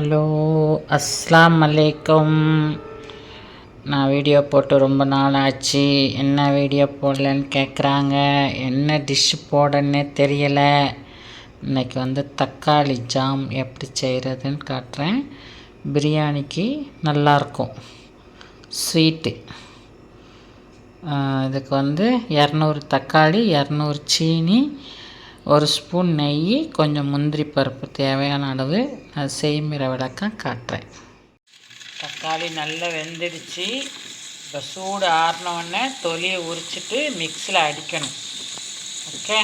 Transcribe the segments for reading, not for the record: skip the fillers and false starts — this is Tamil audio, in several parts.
ஹலோ, அஸ்ஸலாமு அலைக்கும். நான் வீடியோ போட்டு ரொம்ப நாள் ஆச்சு. என்ன வீடியோ போடலன்னு கேட்குறாங்க. என்ன டிஷ்ஷு போடன்னே தெரியலை. இன்றைக்கி தக்காளி ஜாம் எப்படி செய்கிறதுன்னு காட்டுறேன். பிரியாணிக்கு நல்லாயிருக்கும், ஸ்வீட்டு. இதுக்கு 200 தக்காளி, 200 சீனி, 1 ஸ்பூன் நெய், கொஞ்சம் முந்திரி பருப்பு தேவையான அளவு. அது செய்முறை விளக்கம் காட்டுறேன். தக்காளி நல்லா வெந்துடுச்சு. இப்போ சூடு ஆறினோடனே தொலியை உரிச்சிட்டு மிக்ஸியில் அடிக்கணும். ஓகே,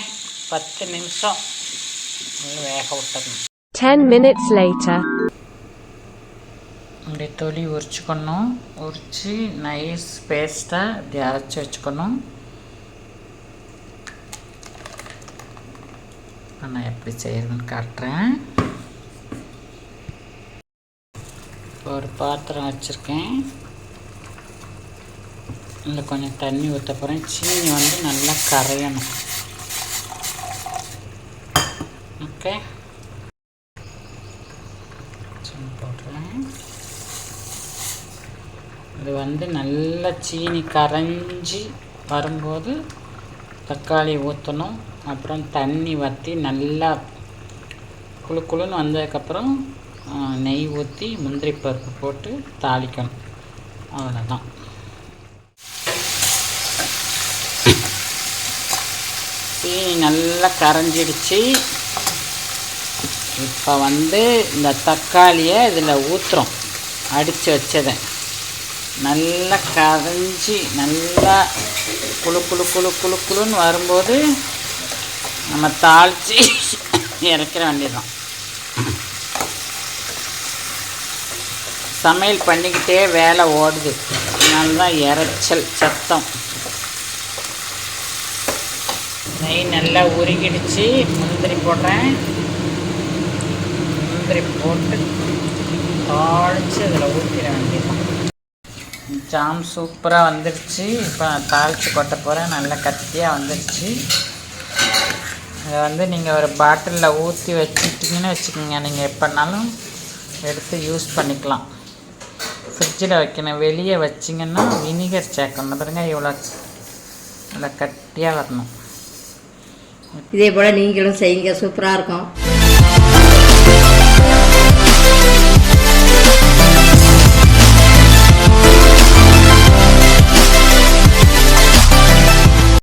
10 நிமிஷம் நல்லா வேக விட்டணும். 10 minutes later. இப்படி தொலி உரிச்சுக்கணும். உரித்து நைஸ் பேஸ்ட்டாக இப்படி அரைச்சி வச்சுக்கணும். நான் எப்படி செய்கிறதுன்னு காட்டுறேன். ஒரு பாத்திரம் வச்சுருக்கேன். இதில் கொஞ்சம் தண்ணி ஊற்ற போகிறேன். சீனி நல்லா கரையணும். ஓகே, சீனி போடுறேன். இது நல்லா சீனி கரைஞ்சி வரும்போது தக்காளி ஊற்றணும். அப்புறம் தண்ணி வற்றி நல்லா குழு குழுன்னு வந்ததுக்கப்புறம் நெய் ஊற்றி முந்திரி பருப்பு போட்டு தாளிக்கணும். அவ்வளோதான். சீனி நல்லா கரைஞ்சிடுச்சு. இப்போ இந்த தக்காளியை இதில் ஊற்றுறோம். அடித்து வச்சதை நல்லா கரைஞ்சி நல்லா குழு குழு குழு குழு குழுன்னு வரும்போது நம்ம தாளித்து இறக்கிற வேண்டியதான். சமையல் பண்ணிக்கிட்டே வேலை ஓடுது, நல்லா இறைச்சல் சத்தம். நெய் நல்லா உருகிடுச்சு. முந்திரி போடுறேன். முந்திரி போட்டு தாளித்து அதில் ஊற்றிட வேண்டியதான். ஜாம் சூப்பராக வந்துடுச்சு. இப்போ நான் தாளித்து கொட்ட போகிறேன். நல்லா கத்தியாக வந்துடுச்சு. அதை நீங்கள் ஒரு பாட்டிலில் ஊற்றி வச்சுட்டிங்கன்னு வச்சுக்கோங்க. நீங்கள் எப்போனாலும் எடுத்து யூஸ் பண்ணிக்கலாம். ஃப்ரிட்ஜில் வைக்கணும். வெளியே வச்சிங்கன்னா வினிகர் சேர்க்கணும். பாருங்க, இவ்வளோ நல்லா கட்டியாக வரணும். இதே போல் நீங்களும் செய்யுங்க, சூப்பராக இருக்கும்.